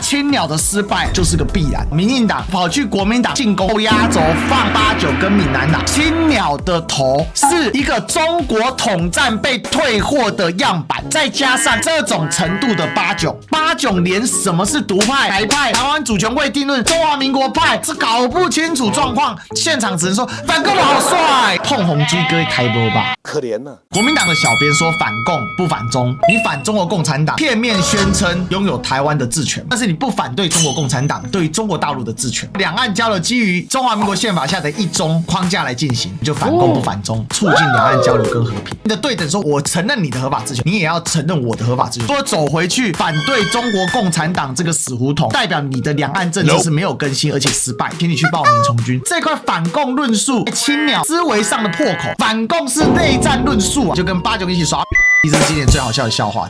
青鸟的失败就是个必然。民进党跑去国民党进攻压轴，放89跟闽南党。青鸟的头是一个中国统战被退货的样板，再加上这种程度的89连什么是独派、台派、台湾主权未定论、中华民国派是搞不清楚状况，现场只能说反共的好帅，碰红居哥台波吧。可怜呐！国民党的小编说反共不反中，你反中国共产党，片面宣称拥有台湾的治权，但是你不反对中国共产党对于中国大陆的治权。两岸交流基于中华民国宪法下的一中框架来进行，就反共不反中，促进两岸交流跟和平。你的对等说，我承认你的合法治权，你也要承认我的合法治权。说走回去反对中国共产党这个死胡同，代表你的两岸政策是没有更新而且失败，请你去报名从军。这块反共论述，青鸟思维上的破口，反共是内战论述啊，就跟89一起耍，这是今年最好笑的笑话。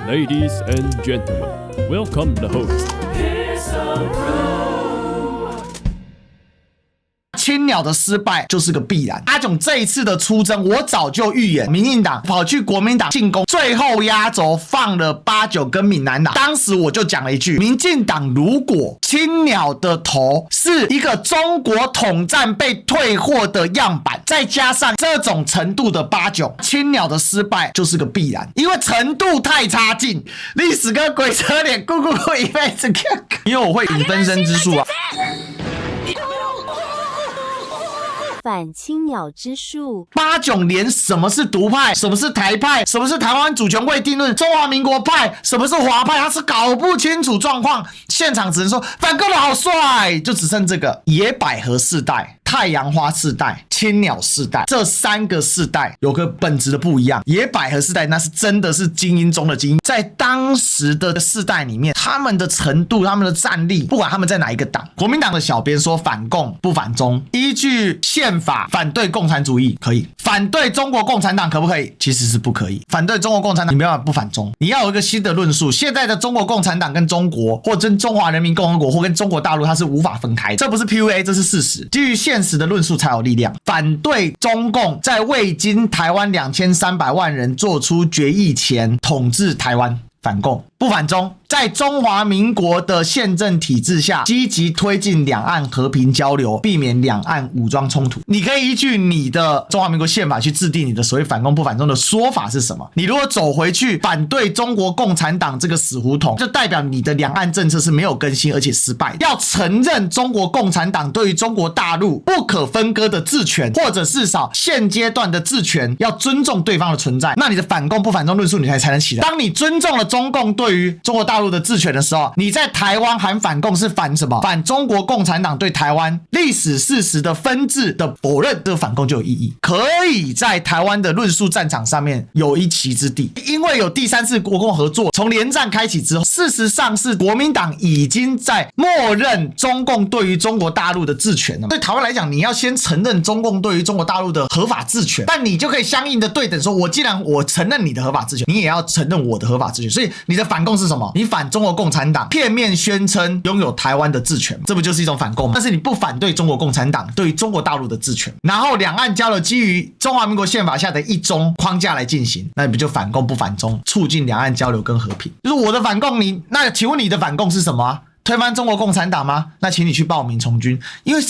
Ladies and gentlemen, welcome the host. 青鸟的失败就是个必然。阿炯这一次的出征，我早就预言，民进党跑去国民党进攻，最后压轴放了89跟闽南党。当时我就讲了一句，民进党如果青鸟的头是一个中国统战被退货的样板，再加上这种程度的89，青鸟的失败就是个必然，因为程度太差劲。历史跟鬼扯脸，咕咕咕一辈子看，因为我会引分身之术啊。反青鸟之术89连什么是独派、什么是台派、什么是台湾主权未定论、中华民国派、什么是华派，他是搞不清楚状况，现场只能说反共的好帅，就只剩这个野百合世代、太阳花世代、青鸟世代，这3个世代有个本质的不一样。野百合世代那是真的是精英中的精英，在当时的世代里面，他们的程度、他们的战力，不管他们在哪一个党。国民党的小编说反共不反中，依据宪法反对共产主义可以，反对中国共产党可不可以？其实是不可以。反对中国共产党，你没办法不反中，你要有一个新的论述。现在的中国共产党跟中国，或跟中华人民共和国，或跟中国大陆，它是无法分开，这不是 PUA， 这是事实。基于现实的论述才有力量。反对中共在未经台湾2300万人做出决议前统治台湾，反共不反中，在中华民国的宪政体制下，积极推进两岸和平交流，避免两岸武装冲突。你可以依据你的中华民国宪法去制定你的所谓反共不反中的说法是什么。你如果走回去反对中国共产党这个死胡同，就代表你的两岸政策是没有更新而且失败。要承认中国共产党对于中国大陆不可分割的治权，或者至少现阶段的治权，要尊重对方的存在，那你的反共不反中论述你才能起来。当你尊重了中共对于中国大陆的治权的时候，你在台湾喊反共是反什么？反中国共产党对台湾历史事实的分治的否认，这个反共就有意义，可以在台湾的论述战场上面有一席之地。因为有第3次国共合作，从连战开启之后，事实上是国民党已经在默认中共对于中国大陆的治权了。对台湾来讲，你要先承认中共对于中国大陆的合法治权，但你就可以相应的对等说，我既然我承认你的合法治权，你也要承认我的合法治权。所以你的反共是什么？你反中国共产党，片面宣称拥有台湾的治权，这不就是一种反共吗？但是你不反对中国共产党对于中国大陆的治权，然后两岸交流基于中华民国宪法下的一中框架来进行，那你不就反共不反中，促进两岸交流跟和平？就是我的反共，那请问你的反共是什么啊？推翻中国共产党吗？那请你去报名从军。因为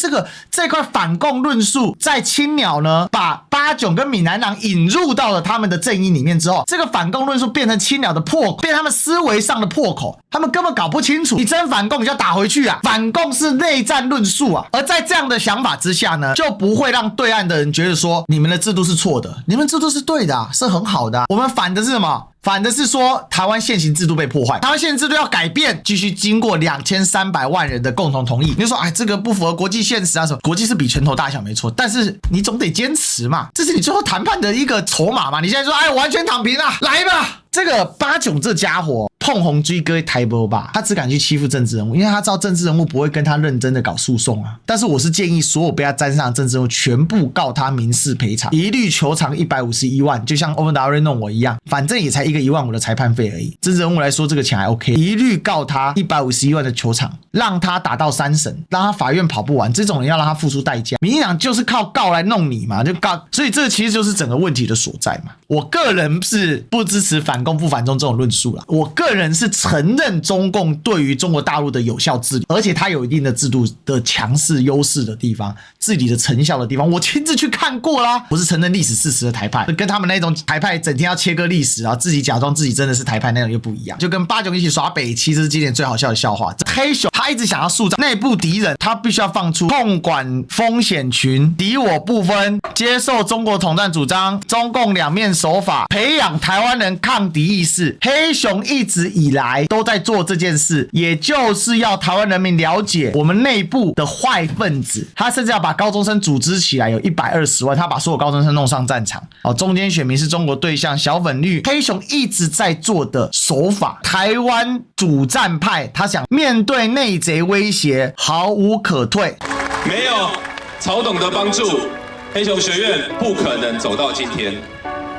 这块反共论述在青鸟呢把89跟闽南党引入到了他们的阵营里面之后，这个反共论述变成青鸟的破口，变成他们思维上的破口，他们根本搞不清楚，你真反共你就要打回去啊，反共是内战论述啊。而在这样的想法之下呢，就不会让对岸的人觉得说你们的制度是错的，你们制度是对的啊，是很好的啊。我们反的是什么？反的是说台湾现行制度被破坏，台湾现行制度要改变，必须经过2300万人的共同同意。你就说这个不符合国际现实啊什么？国际是比拳头大小没错，但是你总得坚持嘛，这是你最后谈判的一个筹码嘛。你现在说完全躺平啊，来吧。这个89这家伙碰红居哥台波吧，他只敢去欺负政治人物，因为他知道政治人物不会跟他认真的搞诉讼啊。但是我是建议所有被他沾上的政治人物全部告他民事赔偿，一律求偿151万，就像欧文达瑞弄我一样，反正也才115,000的裁判费而已。政治人物来说这个钱还 OK， 一律告他151万的求偿，让他打到3审，让他法院跑不完，这种人要让他付出代价。民进党就是靠告来弄你嘛，就告，所以这其实就是整个问题的所在嘛。我个人是不支持反共不反中这种论述啦，我个人是承认中共对于中国大陆的有效治理，而且他有一定的制度的强势优势的地方，治理的成效的地方，我亲自去看过啦。不是承认历史事实的台派，跟他们那种台派整天要切割历史啊，自己假装自己真的是台派那种又不一样，就跟八九一起耍北七，这是今年最好笑的笑话。黑熊他一直想要塑造内部敌人，他必须要放出控管风险群，敌我不分，接受中国统战主张，中共两面手法，培养台湾人抗敌意识。黑熊一直以来都在做这件事，也就是要台湾人民了解我们内部的坏分子。他甚至要把高中生组织起来，有120万，他把所有高中生弄上战场。中间选民是中国对象，小粉绿。黑熊一直在做的手法，台湾主战派他想面对内贼威胁毫无可退，没有曹董的帮助，黑熊学院不可能走到今天。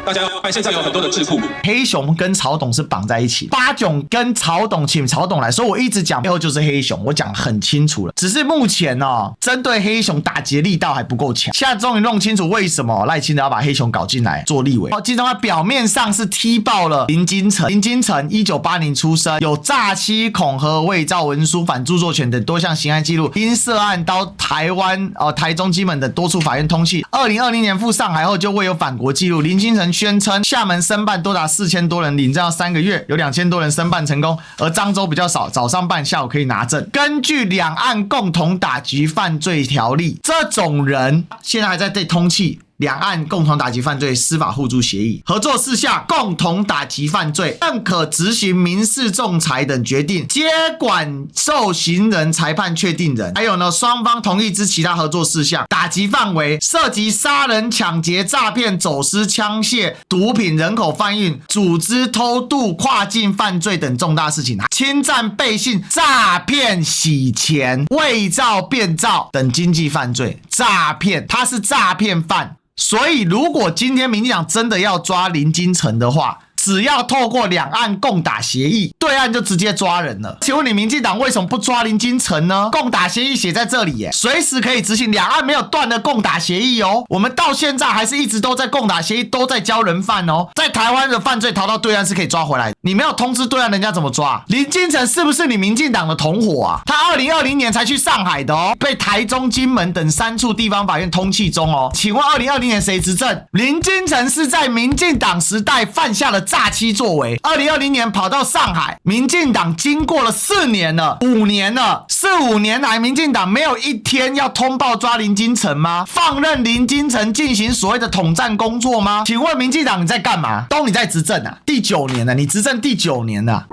大家看，现在有很多的智库，黑熊跟曹董是绑在一起，八炯跟曹董请曹董来，所以我一直讲背后就是黑熊，我讲很清楚了。只是目前针对黑熊打击力道还不够强，现在终于弄清楚为什么赖清德要把黑熊搞进来做立委。基本上表面上是踢爆了林金城1980出生，有诈欺、恐吓、伪造文书、反著作权等多项刑案记录，因涉案到台湾台中、金门等多处法院通缉。2020年赴上海后就未有返国记录。林金城宣称厦门申办多达4000多人，领证要3个月，有2000多人申办成功，而漳州比较少，早上办，下午可以拿证。根据两岸共同打击犯罪条例，这种人现在还在被通缉。两岸共同打击犯罪司法互助协议合作事项，共同打击犯罪，认可执行民事仲裁等决定，接管受刑人裁判确定人。还有呢，双方同意之其他合作事项，打击范围涉及杀人、抢劫、诈骗、走私、枪械、毒品、人口贩运、组织偷渡、跨境犯罪等重大事情，侵占背信、诈骗、洗钱、伪造、变造等经济犯罪。诈骗，他是诈骗犯。所以如果今天民进党真的要抓林金城的话，只要透过两岸共打协议，对岸就直接抓人了。请问你民进党为什么不抓林金城呢？共打协议写在这里耶，随时可以执行，两岸没有断的共打协议哦。我们到现在还是一直都在共打协议，都在交人犯哦。在台湾的犯罪逃到对岸是可以抓回来的，你没有通知对岸，人家怎么抓？林金城是不是你民进党的同伙啊？他2020年才去上海的哦，被台中、金门等3处地方法院通缉中哦。请问2020年谁执政？林金城是在民进党时代犯下了诈欺作为，2020年跑到上海，民进党经过了4年了，5年了，4、5年来，民进党没有一天要通报抓林金城吗？放任林金城进行所谓的统战工作吗？请问民进党你在干嘛？都你在执政啊，第9年了，你执政第9年了。